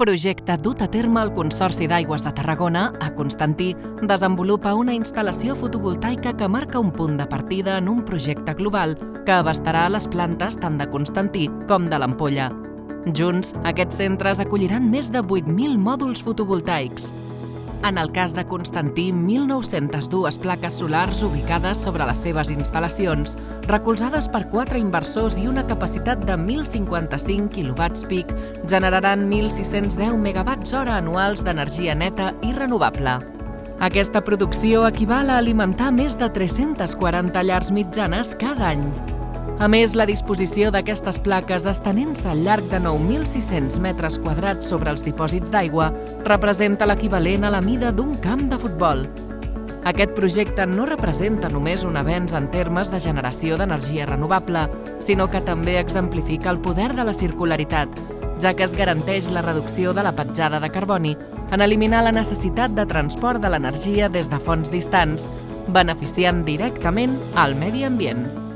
Projecte dut a terme el Consorci d'Aigües de Tarragona, a Constantí, desenvolupa una instal·lació fotovoltaica que marca un punt de partida en un projecte global que abastarà les plantes tant de Constantí com de l'Ampolla. Junts, aquests centres acolliran més de 8.000 mòduls fotovoltaics. En el cas de Constantí, 1.902 plaques solars ubicades sobre les seves instal·lacions, recolzades per 4 inversors i una capacitat de 1.055 kW-peak, generaran 1.610 MWh anuals d'energia neta i renovable. Aquesta producció equival a alimentar més de 340 llars mitjanes cada any. A més, la disposició d'aquestes plaques estenent-se al llarg de 9.600 metres quadrats sobre els dipòsits d'aigua representa l'equivalent a la mida d'un camp de futbol. Aquest projecte no representa només un avenç en termes de generació d'energia renovable, sinó que també exemplifica el poder de la circularitat, ja que es garanteix la reducció de la petjada de carboni en eliminar la necessitat de transport de l'energia des de fonts distants, beneficiant directament al medi ambient.